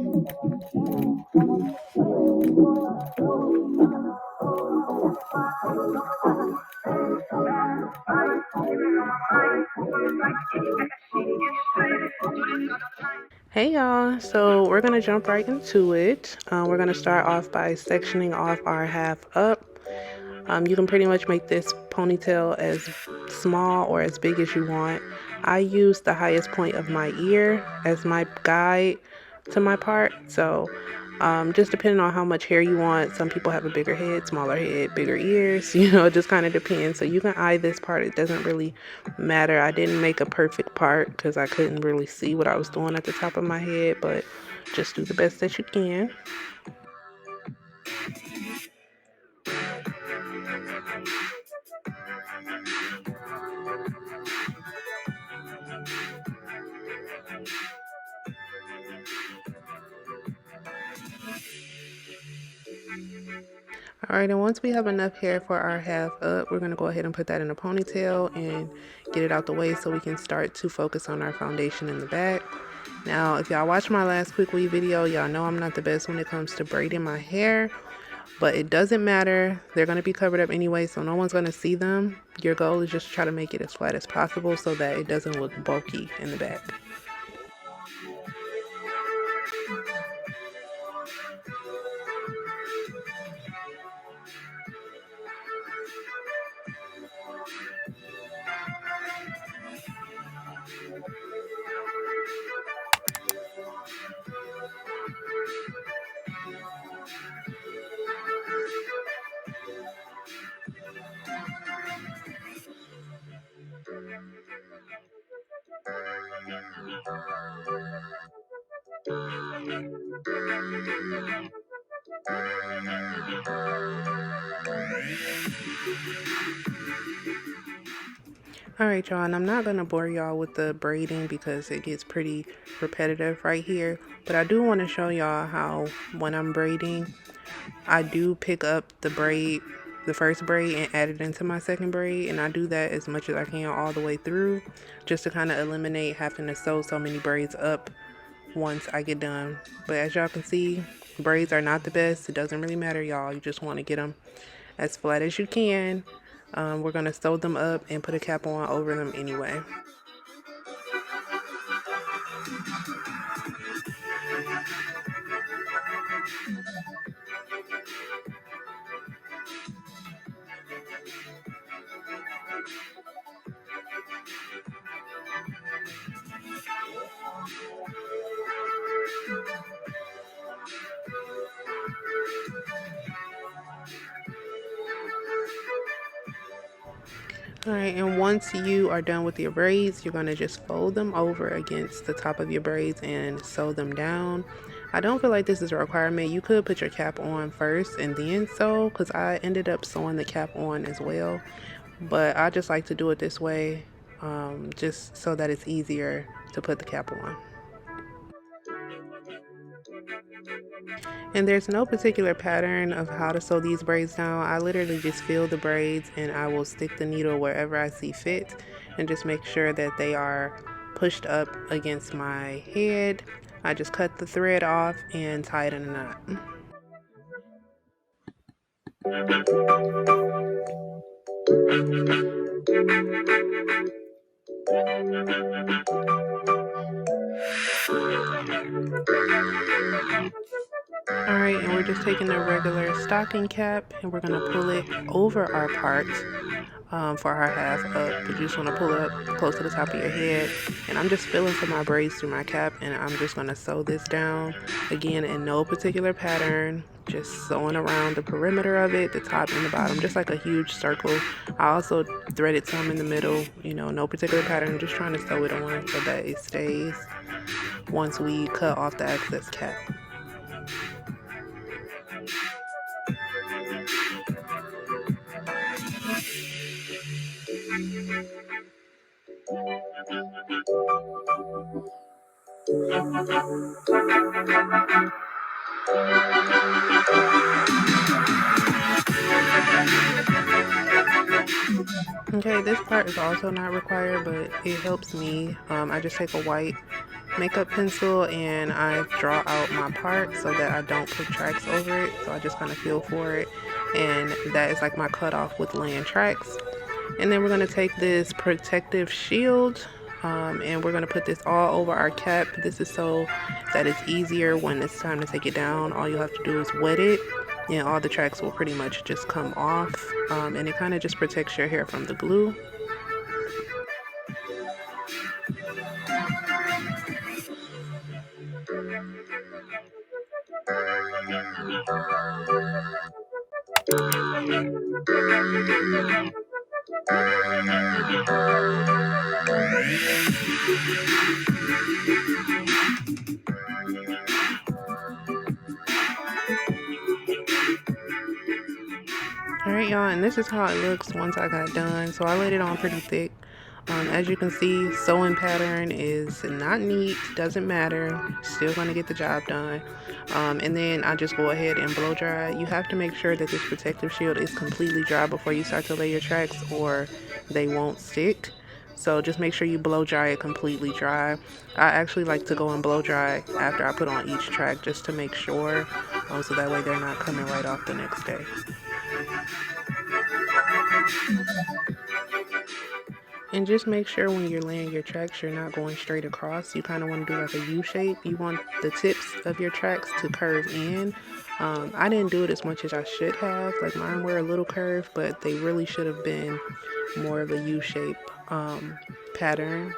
Hey y'all, so we're gonna jump right into it. We're gonna start off by sectioning off our half up. You can pretty much make this ponytail as small or as big as you want. I use the highest point of my ear as my guide to my part. So just depending on how much hair you want. Some people have a bigger head, smaller head, bigger ears. It just kind of depends. So you can eye this part. It doesn't really matter. I didn't make a perfect part because I couldn't really see what I was doing at the top of my head, but just do the best that you can. All right, and once we have enough hair for our half up, we're gonna go ahead and put that in a ponytail and get it out the way so we can start to focus on our foundation in the back. Now, if y'all watched my last Quickweave video, y'all know I'm not the best when it comes to braiding my hair, but it doesn't matter. They're gonna be covered up anyway, so no one's gonna see them. Your goal is just to try to make it as flat as possible so that it doesn't look bulky in the back. Alright y'all, and I'm not going to bore y'all with the braiding because it gets pretty repetitive right here, but I do want to show y'all how when I'm braiding, I do pick up the braid, the first braid, and add it into my second braid, and I do that as much as I can all the way through just to kind of eliminate having to sew so many braids up once I get done. But as y'all can see, braids are not the best. It doesn't really matter, y'all. You just want to get them as flat as you can. We're going to sew them up and put a cap on over them anyway. Alright, and once you are done with your braids, you're going to just fold them over against the top of your braids and sew them down. I don't feel like this is a requirement. You could put your cap on first and then sew, because I ended up sewing the cap on as well. But I just like to do it this way, just so that it's easier to put the cap on. And there's no particular pattern of how to sew these braids down. I literally just feel the braids and I will stick the needle wherever I see fit and just make sure that they are pushed up against my head. I just cut the thread off and tie it in a knot. Alright, and we're just taking a regular stocking cap and we're going to pull it over our part for our half up. You just want to pull it up close to the top of your head. And I'm just feeling for my braids through my cap, and I'm just going to sew this down. Again, in no particular pattern, just sewing around the perimeter of it, the top and the bottom, just like a huge circle. I also threaded some in the middle, no particular pattern, just trying to sew it on so that it stays once we cut off the excess cap. Okay, this part is also not required, but it helps me. I just take a white makeup pencil and I draw out my part so that I don't put tracks over it. So I just kind of feel for it, and that is like my cutoff with laying tracks. And then we're going to take this protective shield and we're going to put this all over our cap. This is so that it's easier when it's time to take it down. All you have to do is wet it and all the tracks will pretty much just come off, and it kind of just protects your hair from the glue. Alright y'all, and this is how it looks once I got done. So I laid it on pretty thick. As you can see, sewing pattern is not neat, doesn't matter, still going to get the job done. And then I just go ahead and blow dry. You have to make sure that this protective shield is completely dry before you start to lay your tracks or they won't stick. So just make sure you blow dry it completely dry. I actually like to go and blow dry after I put on each track just to make sure, so that way they're not coming right off the next day. And just make sure when you're laying your tracks, you're not going straight across. You kind of want to do like a U shape. You want the tips of your tracks to curve in. I didn't do it as much as I should have. Like mine were a little curved, but they really should have been more of a U shape pattern.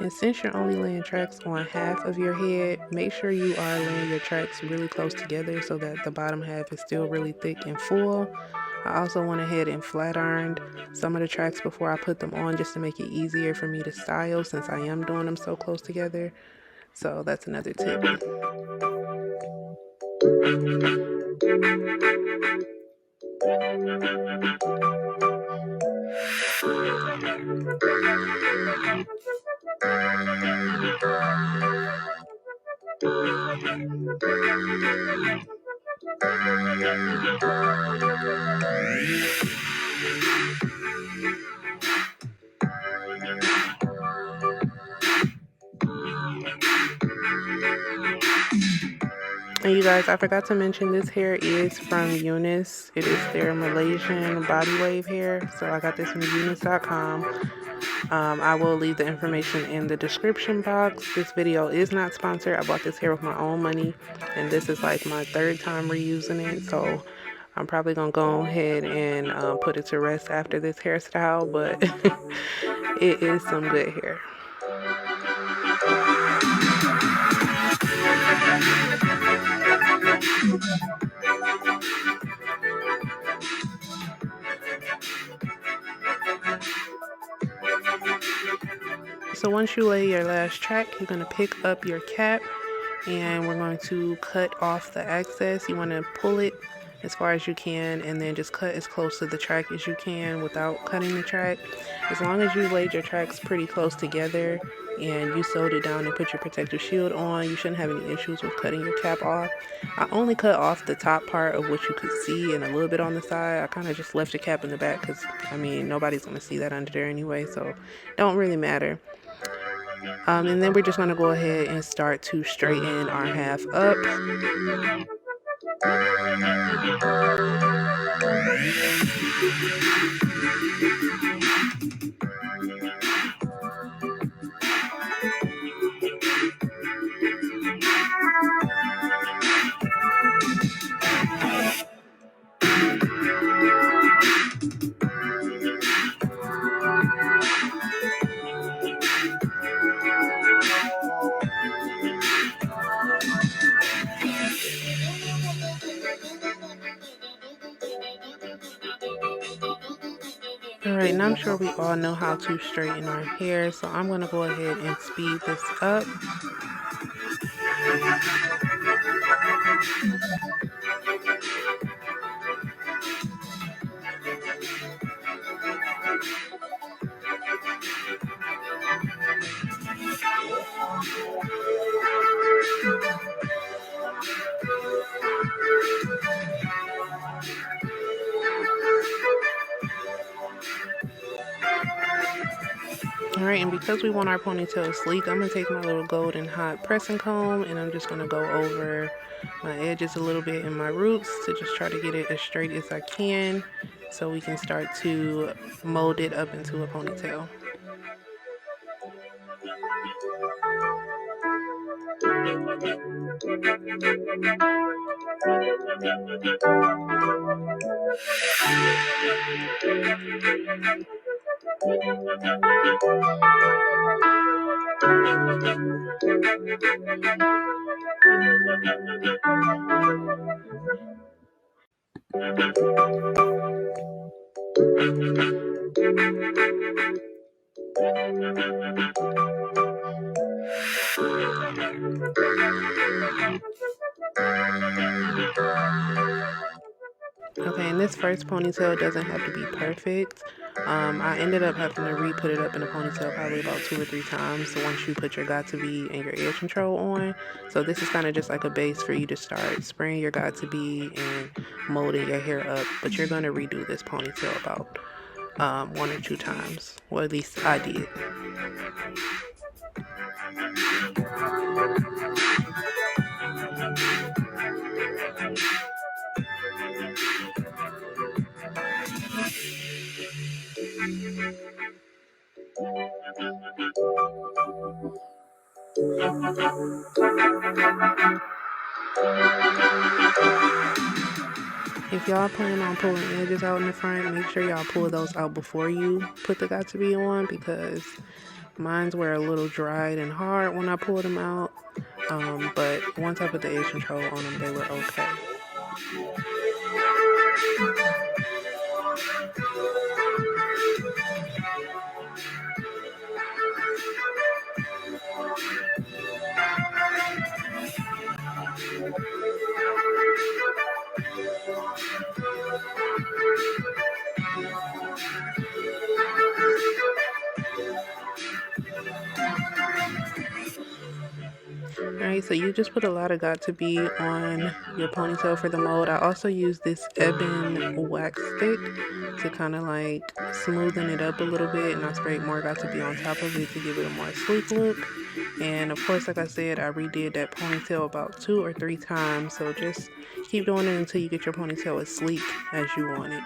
And since you're only laying tracks on half of your head, make sure you are laying your tracks really close together so that the bottom half is still really thick and full. I also went ahead and flat ironed some of the tracks before I put them on just to make it easier for me to style since I am doing them so close together. So that's another tip. And you guys, I forgot to mention this hair is from Unice. It is their Malaysian body wave hair. So I got this from Unice.com. I will leave the information in the description box. This video is not sponsored. I bought this hair with my own money, and this is like my third time reusing it. So I'm probably gonna go ahead and put it to rest after this hairstyle, but it is some good hair. So once you lay your last track, you're going to pick up your cap and we're going to cut off the excess. You want to pull it as far as you can and then just cut as close to the track as you can without cutting the track. As long as you laid your tracks pretty close together and you sewed it down and put your protective shield on, you shouldn't have any issues with cutting your cap off. I only cut off the top part of what you could see and a little bit on the side. I kind of just left the cap in the back because, I mean, nobody's going to see that under there anyway, so don't really matter. And then we're just going to go ahead and start to straighten our half up. Alright, now I'm sure we all know how to straighten our hair, so I'm going to go ahead and speed this up. Alright, and because we want our ponytail sleek, I'm going to take my little golden hot pressing comb and I'm just going to go over my edges a little bit and my roots to just try to get it as straight as I can so we can start to mold it up into a ponytail. Okay, and this first ponytail doesn't have to be perfect. I ended up having to re-put it up in a ponytail probably about 2 or 3 times. So once you put your got to be and your edge control on, so this is kind of just like a base for you to start spraying your got to be and molding your hair up. But you're going to redo this ponytail about 1 or 2 times. Well, at least I did. If y'all plan on pulling edges out in the front, make sure y'all pull those out before you put the got to be on, because mines were a little dried and hard when I pulled them out. But once I put the edge control on them, they were okay. Alright, so you just put a lot of got to be on your ponytail for the mold. I also use this ebon wax stick to kind of like smoothen it up a little bit, and I sprayed more got to be on top of it to give it a more sleek look. And of course, like I said, I redid that ponytail about 2 or 3 times, so just keep doing it until you get your ponytail as sleek as you want it.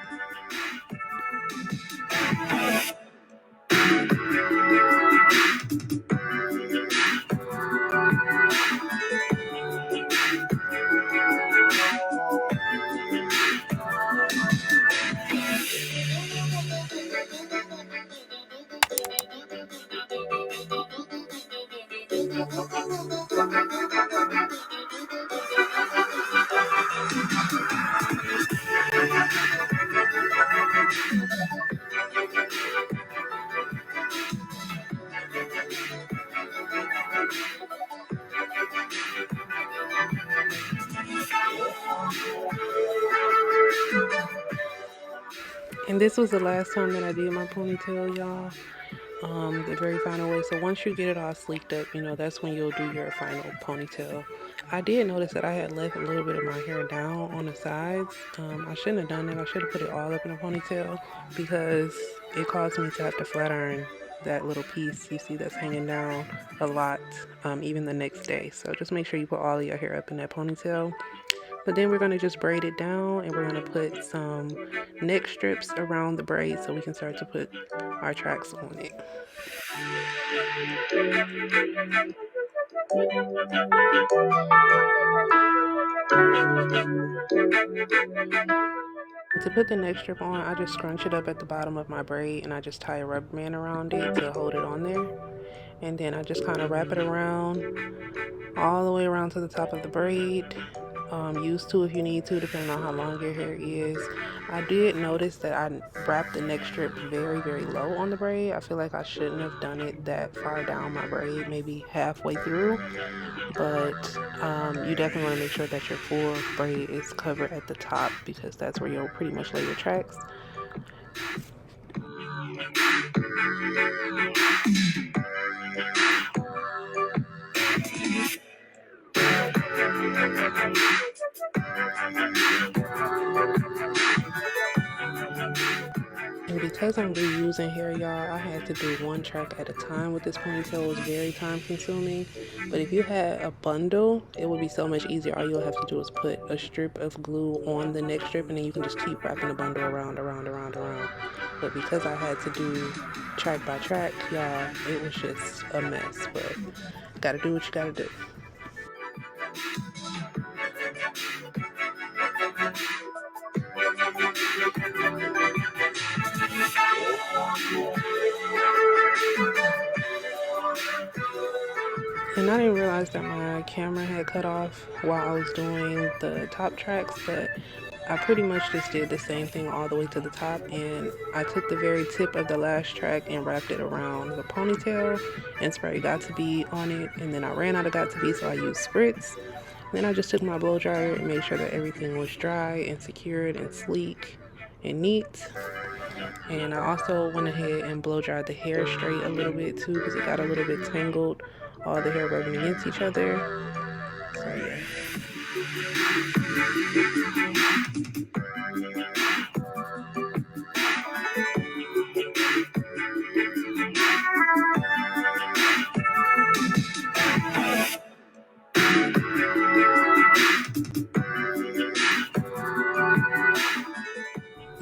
And this was the last time that I did my ponytail, y'all. The very final way. So once you get it all sleeked up, you know, that's when you'll do your final ponytail. I did notice that I had left a little bit of my hair down on the sides. I shouldn't have done that. I should have put it all up in a ponytail, because it caused me to have to flat iron that little piece you see that's hanging down a lot, even the next day. So just make sure you put all of your hair up in that ponytail. But then we're going to just braid it down, and we're going to put some neck strips around the braid so we can start to put our tracks on it. To put the neck strip on, I just scrunch it up at the bottom of my braid and I just tie a rubber band around it to hold it on there. And then I just kind of wrap it around all the way around to the top of the braid. used to if you need to, depending on how long your hair is. I did notice that I wrapped the neck strip very, very low on the braid. I feel like I shouldn't have done it that far down my braid, maybe halfway through. But you definitely want to make sure that your full braid is covered at the top, because that's where you'll pretty much lay your tracks. And because I'm reusing hair, y'all, I had to do one track at a time with this ponytail. It was very time consuming. But if you had a bundle, it would be so much easier. All you'll have to do is put a strip of glue on the neck strip, and then you can just keep wrapping the bundle around. But because I had to do track by track, y'all, it was just a mess. But gotta do what you gotta do. And I didn't realize that my camera had cut off while I was doing the top tracks, but I pretty much just did the same thing all the way to the top, and I took the very tip of the last track and wrapped it around the ponytail and sprayed Got To Be on it, and then I ran out of Got To Be, so I used Spritz. Then I just took my blow dryer and made sure that everything was dry and secured and sleek and neat. And I also went ahead and blow dried the hair straight a little bit too, because it got a little bit tangled, all the hair rubbing against each other. So yeah.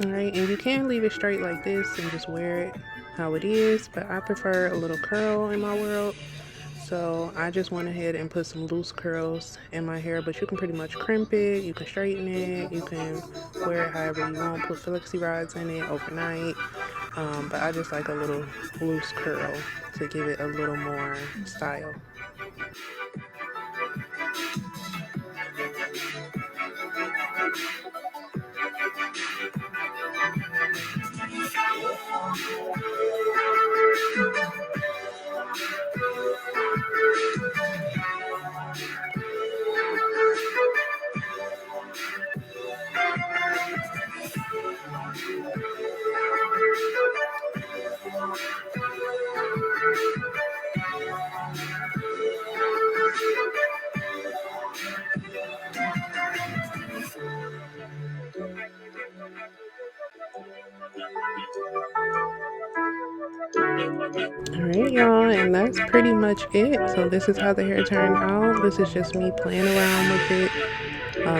Alright, and you can leave it straight like this and just wear it how it is, but I prefer a little curl in my world. So I just went ahead and put some loose curls in my hair, but you can pretty much crimp it, you can straighten it, you can wear it however you want, put flexi rods in it overnight. But I just like a little loose curl to give it a little more style. Alright, y'all, and that's pretty much it. So this is how the hair turned out. This is just me playing around with it.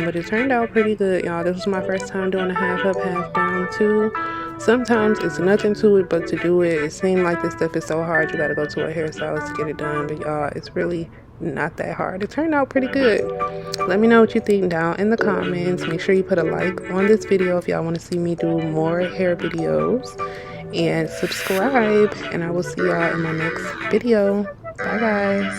But it turned out pretty good, y'all. This was my first time doing a half up, half down too. Sometimes it's nothing to it, but to do it, it seemed like this stuff is so hard. You gotta go to a hairstylist to get it done. But y'all, it's really not that hard. It turned out pretty good. Let me know what you think down in the comments. Make sure you put a like on this video if y'all want to see me do more hair videos. And subscribe. And I will see y'all in my next video. Bye, guys.